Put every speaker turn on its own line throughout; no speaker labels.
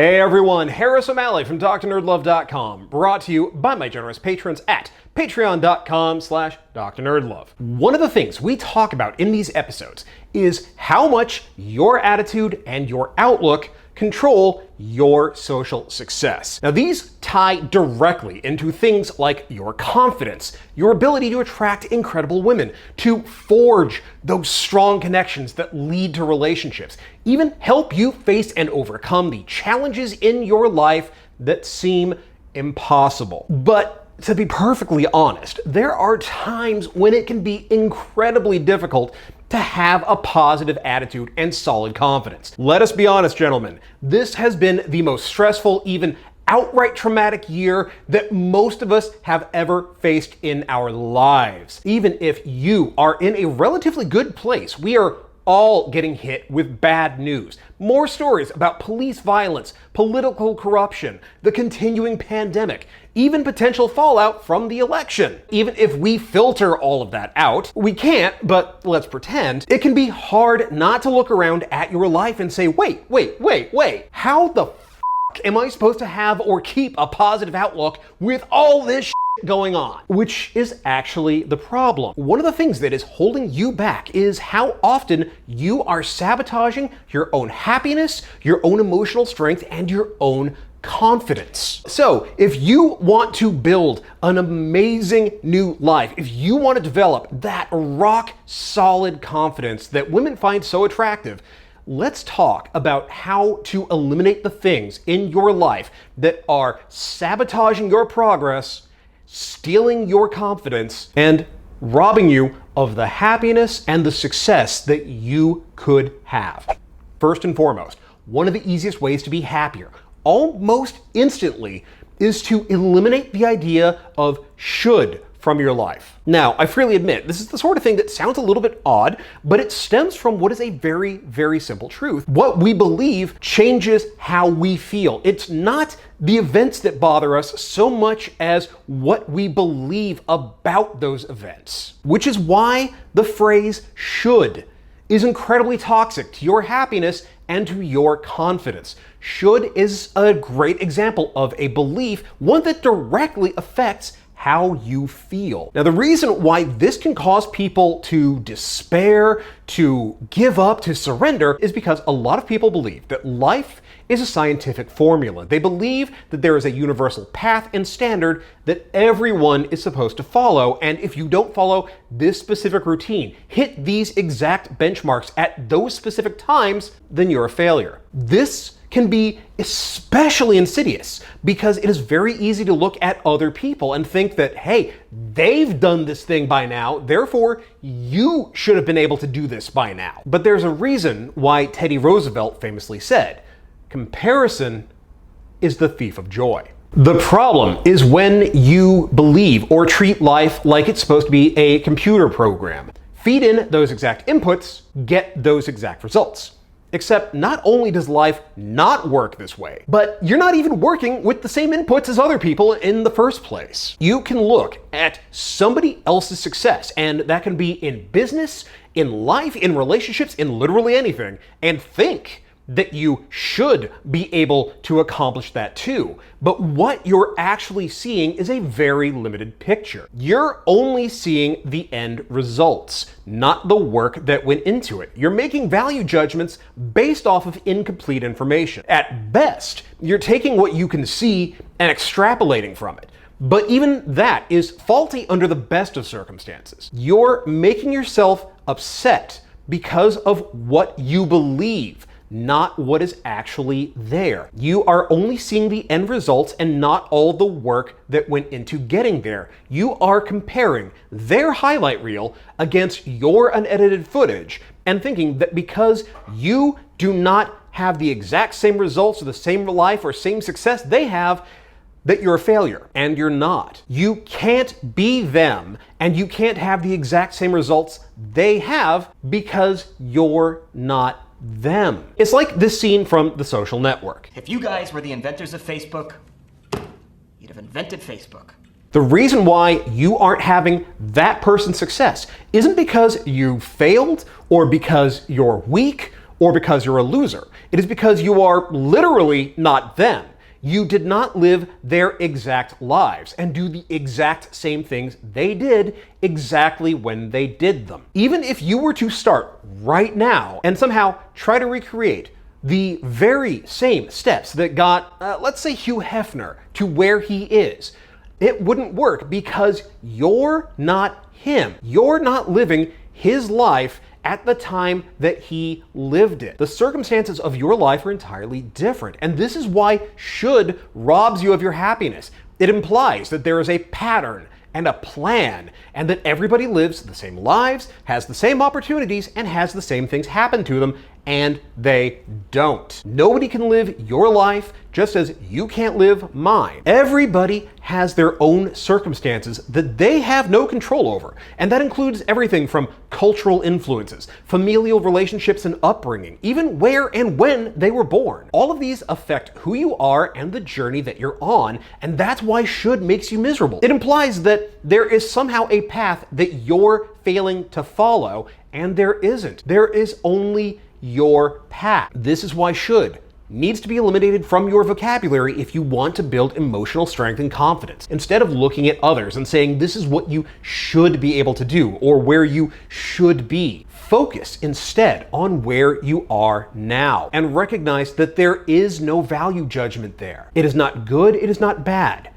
Hey everyone, Harris O'Malley from DrNerdLove.com, brought to you by my generous patrons at patreon.com/DrNerdLove. One of the things we talk about in these episodes is how much your attitude and your outlook control your social success. Now, these tie directly into things like your confidence, your ability to attract incredible women, to forge those strong connections that lead to relationships, even help you face and overcome the challenges in your life that seem impossible. But to be perfectly honest, there are times when it can be incredibly difficult to have a positive attitude and solid confidence. Let us be honest, gentlemen, this has been the most stressful, even outright traumatic year that most of us have ever faced in our lives. Even if you are in a relatively good place, we are all getting hit with bad news. More stories about police violence, political corruption, the continuing pandemic, even potential fallout from the election. Even if we filter all of that out, we can't, but let's pretend, it can be hard not to look around at your life and say, wait, how the am I supposed to have or keep a positive outlook with all this going on? Which is actually the problem. One of the things that is holding you back is how often you are sabotaging your own happiness, your own emotional strength, and your own confidence. So if you want to build an amazing new life, if you want to develop that rock solid confidence that women find so attractive, let's talk about how to eliminate the things in your life that are sabotaging your progress, stealing your confidence, and robbing you of the happiness and the success that you could have. First and foremost, one of the easiest ways to be happier, almost instantly, is to eliminate the idea of should from your life. Now, I freely admit, this is the sort of thing that sounds a little bit odd, but it stems from what is a very, very simple truth. What we believe changes how we feel. It's not the events that bother us so much as what we believe about those events. Which is why the phrase should is incredibly toxic to your happiness and to your confidence. Should is a great example of a belief, one that directly affects how you feel. Now, the reason why this can cause people to despair, to give up, to surrender, is because a lot of people believe that life is a scientific formula. They believe that there is a universal path and standard that everyone is supposed to follow, and if you don't follow this specific routine, hit these exact benchmarks at those specific times, then you're a failure. This can be especially insidious because it is very easy to look at other people and think that, hey, they've done this thing by now, therefore you should have been able to do this by now. But there's a reason why Teddy Roosevelt famously said, comparison is the thief of joy. The problem is when you believe or treat life like it's supposed to be a computer program. Feed in those exact inputs, get those exact results. Except not only does life not work this way, but you're not even working with the same inputs as other people in the first place. You can look at somebody else's success, and that can be in business, in life, in relationships, in literally anything, and think that you should be able to accomplish that too. But what you're actually seeing is a very limited picture. You're only seeing the end results, not the work that went into it. You're making value judgments based off of incomplete information. At best, you're taking what you can see and extrapolating from it. But even that is faulty under the best of circumstances. You're making yourself upset because of what you believe, not what is actually there. You are only seeing the end results and not all the work that went into getting there. You are comparing their highlight reel against your unedited footage and thinking that because you do not have the exact same results or the same life or same success they have, that you're a failure, and you're not. You can't be them, and you can't have the exact same results they have because you're not them. It's like this scene from The Social Network.
If you guys were the inventors of Facebook, you'd have invented Facebook.
The reason why you aren't having that person's success isn't because you failed or because you're weak or because you're a loser. It is because you are literally not them. You did not live their exact lives and do the exact same things they did exactly when they did them. Even if you were to start right now and somehow try to recreate the very same steps that got, let's say, Hugh Hefner to where he is, it wouldn't work because you're not him. You're not living his life at the time that he lived it. The circumstances of your life are entirely different, and this is why should robs you of your happiness. It implies that there is a pattern and a plan, and that everybody lives the same lives, has the same opportunities, and has the same things happen to them, and they don't. Nobody can live your life just as you can't live mine. Everybody has their own circumstances that they have no control over, and that includes everything from cultural influences, familial relationships and upbringing, even where and when they were born. All of these affect who you are and the journey that you're on, and that's why should makes you miserable. It implies that there is somehow a path that you're failing to follow, and there isn't. There is only your path. This is why should needs to be eliminated from your vocabulary if you want to build emotional strength and confidence. Instead of looking at others and saying this is what you should be able to do or where you should be, focus instead on where you are now and recognize that there is no value judgment there. It is not good, it is not bad.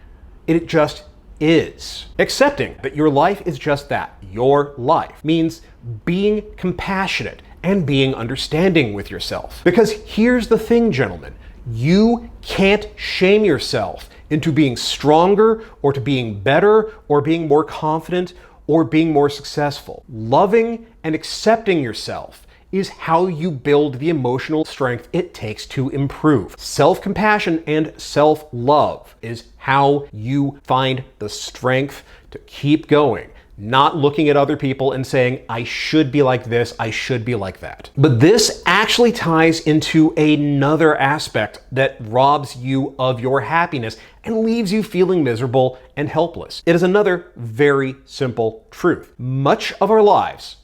It just is. Accepting that your life is just that, your life, means being compassionate and being understanding with yourself. Because here's the thing, gentlemen, you can't shame yourself into being stronger or to being better or being more confident or being more successful. Loving and accepting yourself is how you build the emotional strength it takes to improve. Self-compassion and self-love is how you find the strength to keep going. Not looking at other people and saying, I should be like this, I should be like that. But this actually ties into another aspect that robs you of your happiness and leaves you feeling miserable and helpless. It is another very simple truth. Much of our lives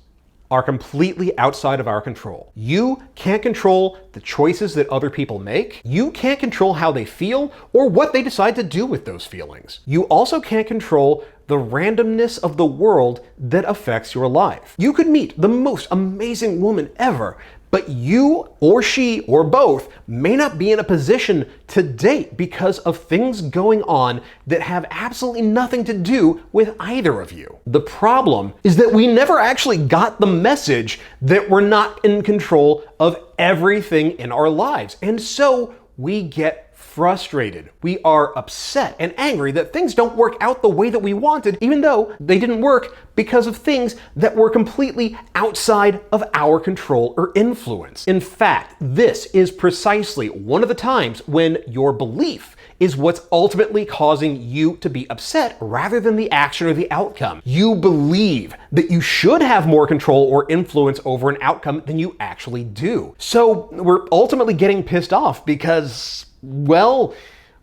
are completely outside of our control. You can't control the choices that other people make. You can't control how they feel or what they decide to do with those feelings. You also can't control the randomness of the world that affects your life. You could meet the most amazing woman ever, but you or she or both may not be in a position to date because of things going on that have absolutely nothing to do with either of you. The problem is that we never actually got the message that we're not in control of everything in our lives. And so we get frustrated. We are upset and angry that things don't work out the way that we wanted, even though they didn't work because of things that were completely outside of our control or influence. In fact, this is precisely one of the times when your belief is what's ultimately causing you to be upset rather than the action or the outcome. You believe that you should have more control or influence over an outcome than you actually do. So we're ultimately getting pissed off because, well,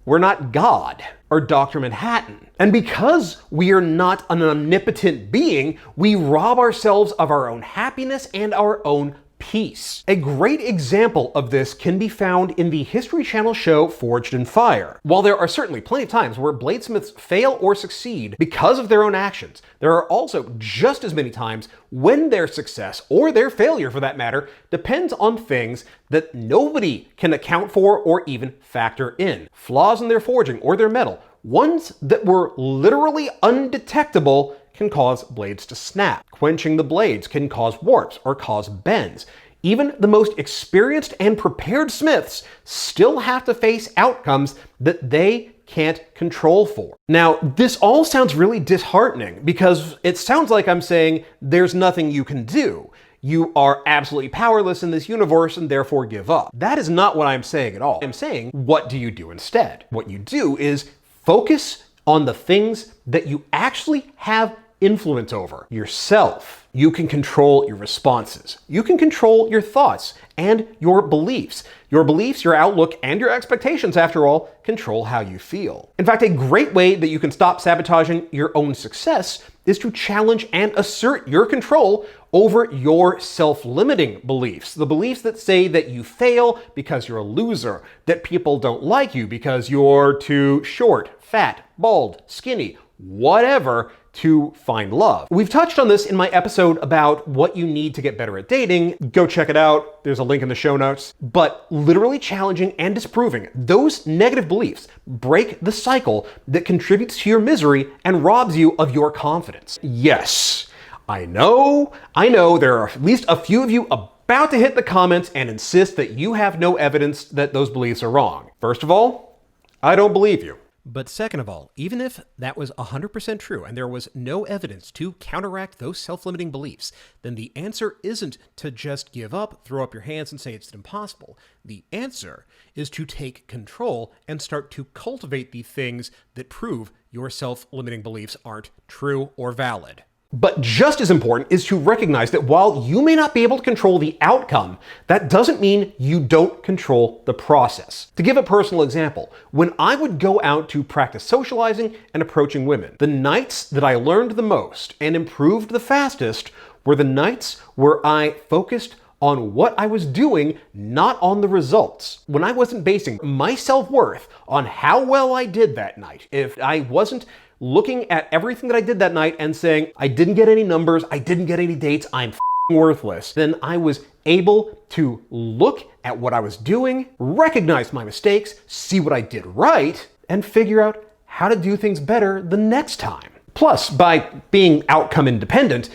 we're not God or Dr. Manhattan. And because we are not an omnipotent being, we rob ourselves of our own happiness and our own peace. A great example of this can be found in the History Channel show Forged in Fire. While there are certainly plenty of times where bladesmiths fail or succeed because of their own actions, there are also just as many times when their success, or their failure for that matter, depends on things that nobody can account for or even factor in. Flaws in their forging or their metal, ones that were literally undetectable, can cause blades to snap. Quenching the blades can cause warps or cause bends. Even the most experienced and prepared smiths still have to face outcomes that they can't control for. Now, this all sounds really disheartening because it sounds like I'm saying there's nothing you can do. You are absolutely powerless in this universe and therefore give up. That is not what I'm saying at all. I'm saying, what do you do instead? What you do is focus on the things that you actually have influence over yourself. You can control your responses. You can control your thoughts and your beliefs. Your beliefs, your outlook, and your expectations, after all, control how you feel. In fact, a great way that you can stop sabotaging your own success is to challenge and assert your control over your self-limiting beliefs. The beliefs that say that you fail because you're a loser, that people don't like you because you're too short, fat, bald, skinny, whatever, to find love. We've touched on this in my episode about what you need to get better at dating. Go check it out. There's a link in the show notes. But literally challenging and disproving those negative beliefs break the cycle that contributes to your misery and robs you of your confidence. Yes, I know there are at least a few of you about to hit the comments and insist that you have no evidence that those beliefs are wrong. First of all, I don't believe you. But second of all, even if that was 100% true and there was no evidence to counteract those self-limiting beliefs, then the answer isn't to just give up, throw up your hands, and say it's impossible. The answer is to take control and start to cultivate the things that prove your self-limiting beliefs aren't true or valid. But just as important is to recognize that while you may not be able to control the outcome, that doesn't mean you don't control the process. To give a personal example, when I would go out to practice socializing and approaching women, the nights that I learned the most and improved the fastest were the nights where I focused on what I was doing, not on the results. When I wasn't basing my self-worth on how well I did that night, if I wasn't looking at everything that I did that night and saying, I didn't get any numbers, I didn't get any dates, I'm worthless, then I was able to look at what I was doing, recognize my mistakes, see what I did right, and figure out how to do things better the next time. Plus, by being outcome independent,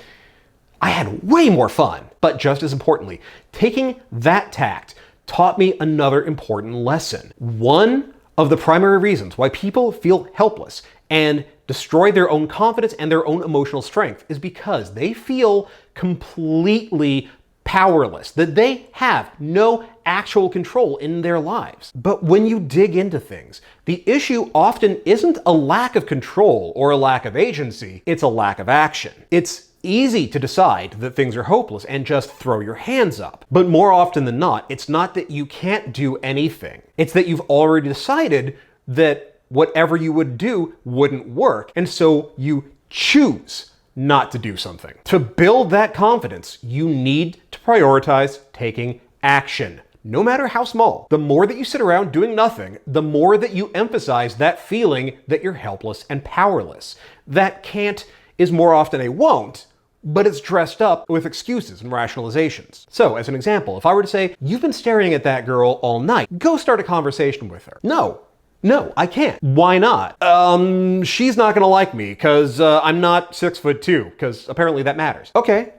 I had way more fun. But just as importantly, taking that tact taught me another important lesson. One of the primary reasons why people feel helpless and destroy their own confidence and their own emotional strength is because they feel completely powerless, that they have no actual control in their lives. But when you dig into things, the issue often isn't a lack of control or a lack of agency, it's a lack of action. It's easy to decide that things are hopeless and just throw your hands up. But more often than not, it's not that you can't do anything. It's that you've already decided that whatever you would do wouldn't work, and so you choose not to do something. To build that confidence, you need to prioritize taking action, no matter how small. The more that you sit around doing nothing, the more that you emphasize that feeling that you're helpless and powerless. That can't is more often a won't, but it's dressed up with excuses and rationalizations. So, as an example, if I were to say, you've been staring at that girl all night, go start a conversation with her. No, I can't. Why not? She's not gonna like me because I'm not 6'2", because apparently that matters. Okay,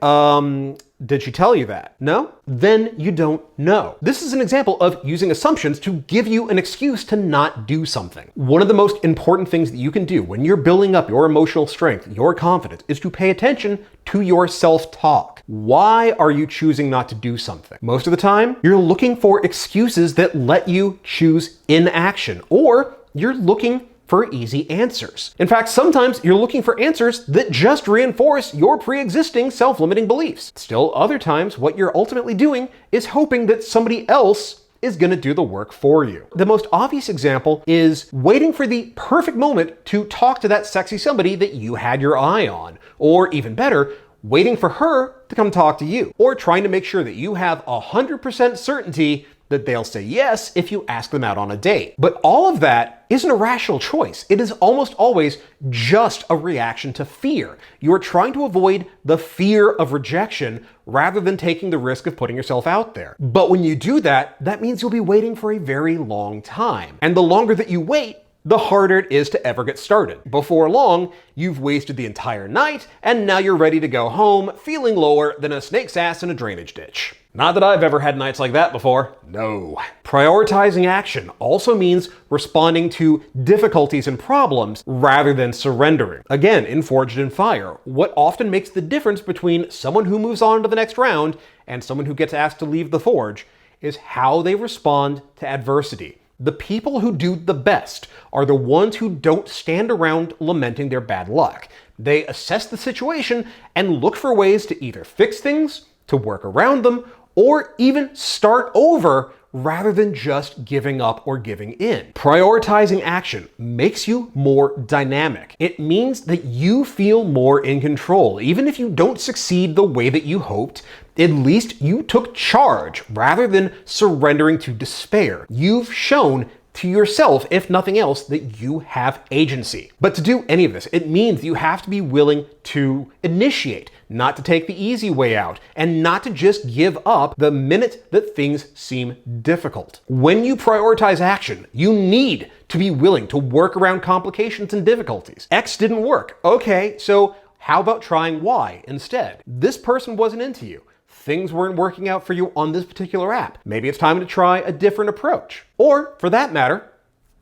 did she tell you that? No? Then you don't know. This is an example of using assumptions to give you an excuse to not do something. One of the most important things that you can do when you're building up your emotional strength, your confidence, is to pay attention to your self-talk. Why are you choosing not to do something? Most of the time, you're looking for excuses that let you choose inaction, or you're looking for easy answers. In fact, sometimes you're looking for answers that just reinforce your pre-existing self-limiting beliefs. Still, other times, what you're ultimately doing is hoping that somebody else is gonna do the work for you. The most obvious example is waiting for the perfect moment to talk to that sexy somebody that you had your eye on. Or even better, waiting for her to come talk to you. Or trying to make sure that you have 100% certainty that they'll say yes if you ask them out on a date. But all of that isn't a rational choice. It is almost always just a reaction to fear. You are trying to avoid the fear of rejection rather than taking the risk of putting yourself out there. But when you do that, that means you'll be waiting for a very long time. And the longer that you wait, the harder it is to ever get started. Before long, you've wasted the entire night, and now you're ready to go home, feeling lower than a snake's ass in a drainage ditch. Not that I've ever had nights like that before. No. Prioritizing action also means responding to difficulties and problems rather than surrendering. Again, in Forged in Fire, what often makes the difference between someone who moves on to the next round and someone who gets asked to leave the forge is how they respond to adversity. The people who do the best are the ones who don't stand around lamenting their bad luck. They assess the situation and look for ways to either fix things, to work around them, or even start over rather than just giving up or giving in. Prioritizing action makes you more dynamic. It means that you feel more in control. Even if you don't succeed the way that you hoped, at least you took charge rather than surrendering to despair. You've shown to yourself, if nothing else, that you have agency. But to do any of this, it means you have to be willing to initiate, not to take the easy way out, and not to just give up the minute that things seem difficult. When you prioritize action, you need to be willing to work around complications and difficulties. X didn't work. Okay, so how about trying Y instead? This person wasn't into you. Things weren't working out for you on this particular app. Maybe it's time to try a different approach. Or, for that matter,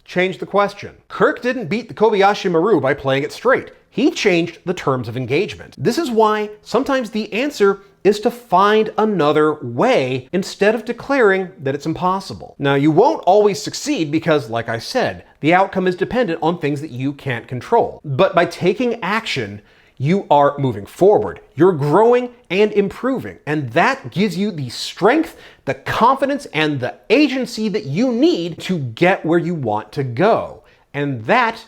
change the question. Kirk didn't beat the Kobayashi Maru by playing it straight. He changed the terms of engagement. This is why sometimes the answer is to find another way instead of declaring that it's impossible. Now, you won't always succeed because, like I said, the outcome is dependent on things that you can't control. But by taking action, you are moving forward, you're growing and improving, and that gives you the strength, the confidence, and the agency that you need to get where you want to go. And that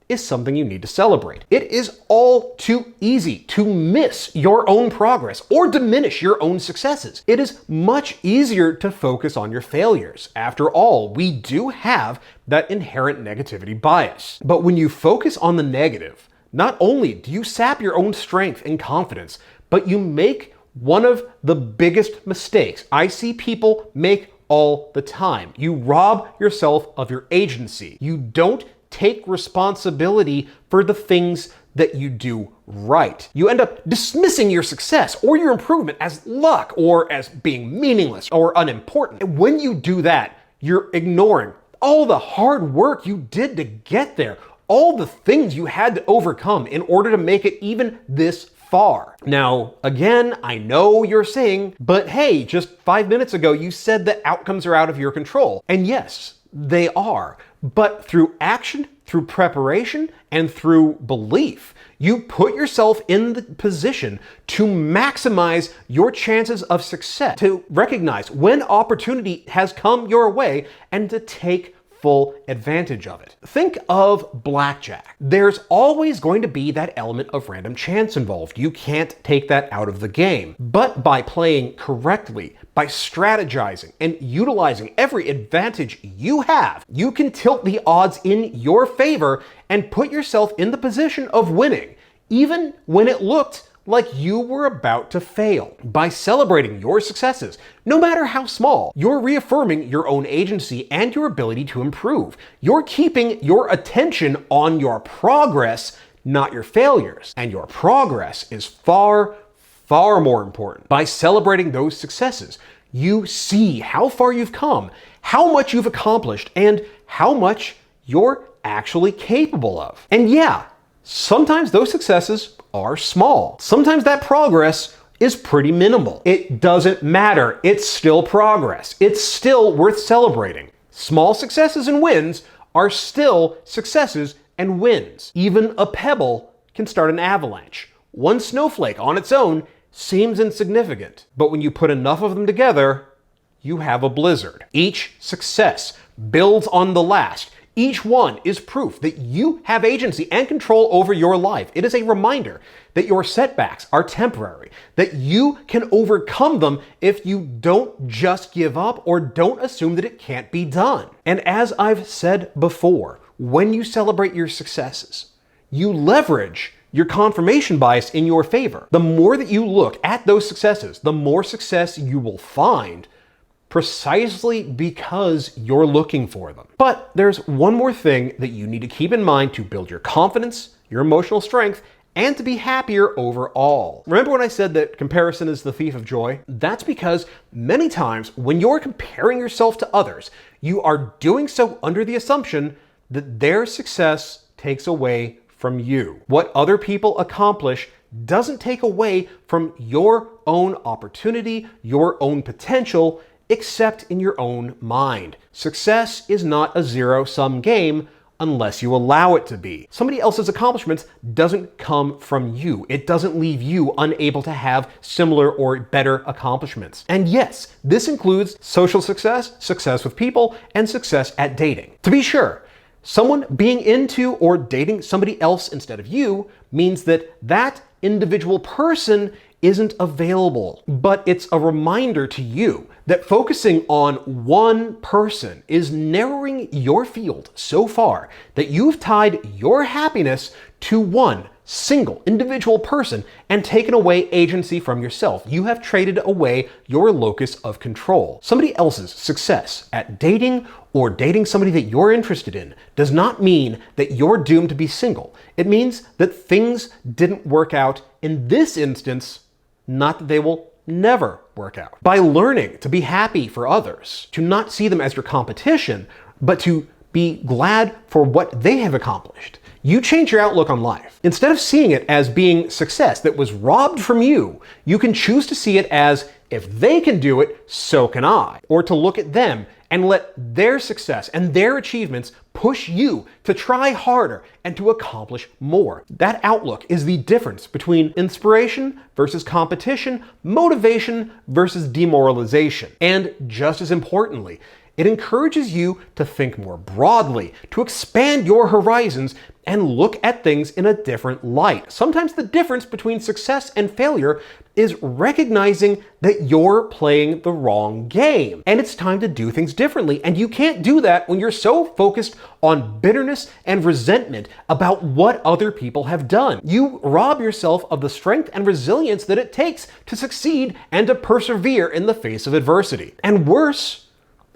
is something you need to celebrate. It is all too easy to miss your own progress or diminish your own successes. It is much easier to focus on your failures. After all, we do have that inherent negativity bias. But when you focus on the negative, not only do you sap your own strength and confidence, but you make one of the biggest mistakes I see people make all the time. You rob yourself of your agency. You don't take responsibility for the things that you do right. You end up dismissing your success or your improvement as luck or as being meaningless or unimportant. And when you do that, you're ignoring all the hard work you did to get there, all the things you had to overcome in order to make it even this far. Now, again, I know you're saying, but hey, just 5 minutes ago you said that outcomes are out of your control. And yes, they are. But through action, through preparation, and through belief, you put yourself in the position to maximize your chances of success, to recognize when opportunity has come your way, and to take full advantage of it. Think of blackjack. There's always going to be that element of random chance involved. You can't take that out of the game. But by playing correctly, by strategizing and utilizing every advantage you have, you can tilt the odds in your favor and put yourself in the position of winning, even when it looked like you were about to fail. By celebrating your successes, no matter how small, you're reaffirming your own agency and your ability to improve. You're keeping your attention on your progress, not your failures. And your progress is far, far more important. By celebrating those successes, you see how far you've come, how much you've accomplished, and how much you're actually capable of. And yeah, sometimes those successes are small. Sometimes that progress is pretty minimal. It doesn't matter. It's still progress. It's still worth celebrating. Small successes and wins are still successes and wins. Even a pebble can start an avalanche. One snowflake on its own seems insignificant, but when you put enough of them together, you have a blizzard. Each success builds on the last. Each one is proof that you have agency and control over your life. It is a reminder that your setbacks are temporary, that you can overcome them if you don't just give up or don't assume that it can't be done. And as I've said before, when you celebrate your successes, you leverage your confirmation bias in your favor. The more that you look at those successes, the more success you will find, precisely because you're looking for them. But there's one more thing that you need to keep in mind to build your confidence, your emotional strength, and to be happier overall. Remember when I said that comparison is the thief of joy? That's because many times when you're comparing yourself to others, you are doing so under the assumption that their success takes away from you. What other people accomplish doesn't take away from your own opportunity, your own potential. except in your own mind. Success is not a zero-sum game unless you allow it to be. Somebody else's accomplishments doesn't come from you. It doesn't leave you unable to have similar or better accomplishments. And yes, this includes social success, success with people, and success at dating. To be sure, someone being into or dating somebody else instead of you means that that individual person isn't available. But it's a reminder to you that focusing on one person is narrowing your field so far that you've tied your happiness to one single individual person and taken away agency from yourself. You have traded away your locus of control. Somebody else's success at dating or dating somebody that you're interested in does not mean that you're doomed to be single. It means that things didn't work out in this instance, not that they will never work out. By learning to be happy for others, to not see them as your competition, but to be glad for what they have accomplished, you change your outlook on life. Instead of seeing it as being success that was robbed from you, you can choose to see it as, if they can do it, so can I. Or to look at them and let their success and their achievements push you to try harder and to accomplish more. That outlook is the difference between inspiration versus competition, motivation versus demoralization. And just as importantly, it encourages you to think more broadly, to expand your horizons and look at things in a different light. Sometimes the difference between success and failure is recognizing that you're playing the wrong game and it's time to do things differently. And you can't do that when you're so focused on bitterness and resentment about what other people have done. You rob yourself of the strength and resilience that it takes to succeed and to persevere in the face of adversity. And worse,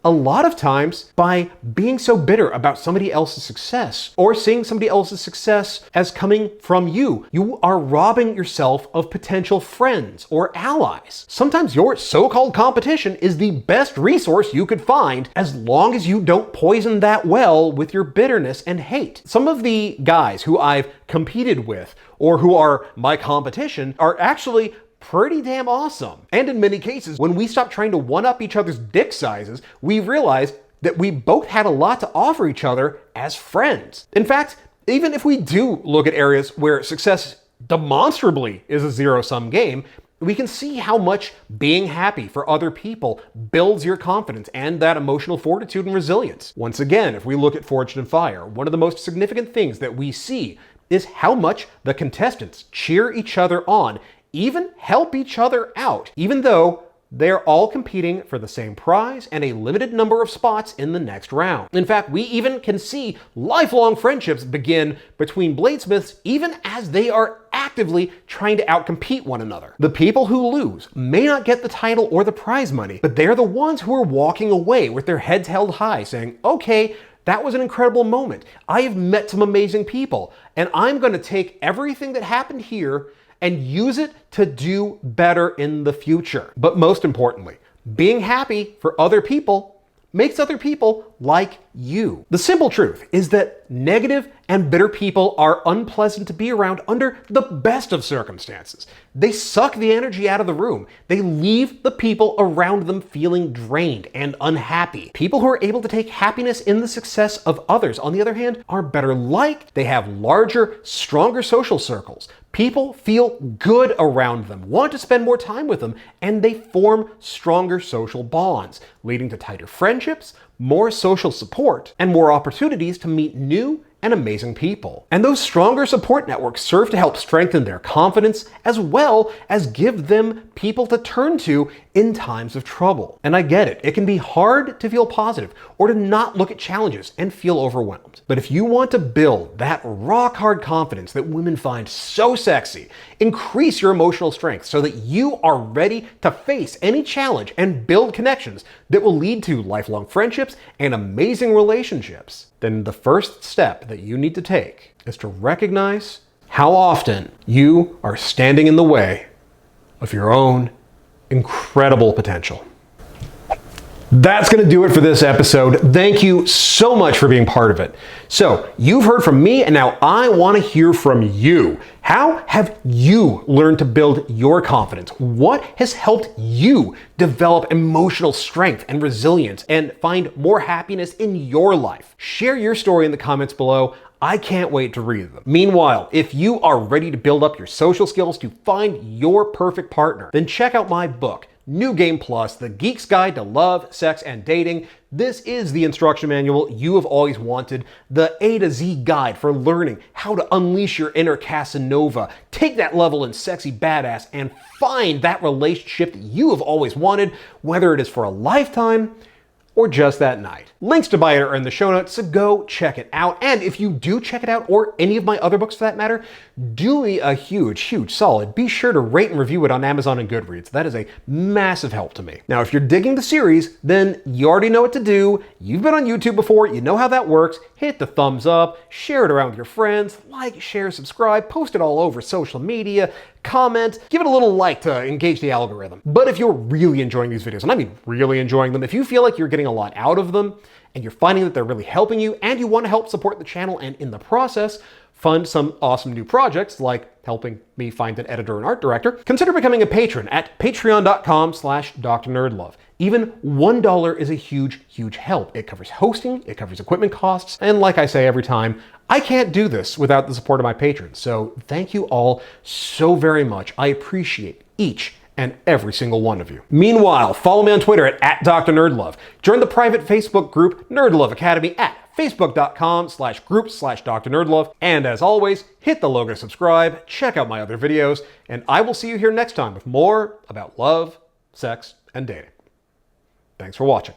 a lot of times, by being so bitter about somebody else's success or seeing somebody else's success as coming from you, you are robbing yourself of potential friends or allies. Sometimes your so-called competition is the best resource you could find as long as you don't poison that well with your bitterness and hate. Some of the guys who I've competed with or who are my competition are actually pretty damn awesome. And in many cases, when we stopped trying to one-up each other's dick sizes, we realized that we both had a lot to offer each other as friends. In fact, even if we do look at areas where success demonstrably is a zero-sum game, we can see how much being happy for other people builds your confidence and that emotional fortitude and resilience. Once again, if we look at Forged in Fire, one of the most significant things that we see is how much the contestants cheer each other on, even help each other out, even though they're all competing for the same prize and a limited number of spots in the next round. In fact, we even can see lifelong friendships begin between bladesmiths even as they are actively trying to outcompete one another. The people who lose may not get the title or the prize money, but they're the ones who are walking away with their heads held high saying, okay, that was an incredible moment. I have met some amazing people, and I'm going to take everything that happened here and use it to do better in the future. But most importantly, being happy for other people makes other people like you. The simple truth is that negative and bitter people are unpleasant to be around under the best of circumstances. They suck the energy out of the room. They leave the people around them feeling drained and unhappy. People who are able to take happiness in the success of others, on the other hand, are better liked. They have larger, stronger social circles. People feel good around them, want to spend more time with them, and they form stronger social bonds, leading to tighter friendships, more social support, and more opportunities to meet new and amazing people. And those stronger support networks serve to help strengthen their confidence as well as give them people to turn to in times of trouble. And I get it. It can be hard to feel positive or to not look at challenges and feel overwhelmed. But if you want to build that rock-hard confidence that women find so sexy, increase your emotional strength so that you are ready to face any challenge and build connections that will lead to lifelong friendships and amazing relationships, then the first step that you need to take is to recognize how often you are standing in the way of your own incredible potential. That's going to do it for this episode. Thank you so much for being part of it. So, you've heard from me, and now I want to hear from you. How have you learned to build your confidence? What has helped you develop emotional strength and resilience and find more happiness in your life? Share your story in the comments below. I can't wait to read them. Meanwhile, if you are ready to build up your social skills to find your perfect partner, then check out my book, New Game Plus, The Geek's Guide to Love, Sex, and Dating. This is the instruction manual you have always wanted, the A to Z guide for learning how to unleash your inner Casanova, take that level in sexy badass, and find that relationship that you have always wanted, whether it is for a lifetime or just that night. Links to buy it are in the show notes, so go check it out. And if you do check it out, or any of my other books for that matter, do me a huge solid. Be sure to rate and review it on Amazon and Goodreads. That is a massive help to me. Now, if you're digging the series, then you already know what to do. You've been on YouTube before, you know how that works. Hit the thumbs up, share it around with your friends, like, share, subscribe, post it all over social media, comment, give it a little like to engage the algorithm. But if you're really enjoying these videos, and I mean really enjoying them, if you feel like you're getting a lot out of them, and you're finding that they're really helping you, and you want to help support the channel and in the process fund some awesome new projects like helping me find an editor and art director, consider becoming a patron at patreon.com/drnerdlove. Even $1 is a huge help. It covers hosting, it covers equipment costs, and like I say every time, I can't do this without the support of my patrons. So thank you all so very much. I appreciate each and every single one of you. Meanwhile, follow me on Twitter at @DrNerdLove. Join the private Facebook group NerdLove Academy at facebook.com/group/DrNerdLove. And as always, hit the logo to subscribe, check out my other videos, and I will see you here next time with more about love, sex, and dating. Thanks for watching.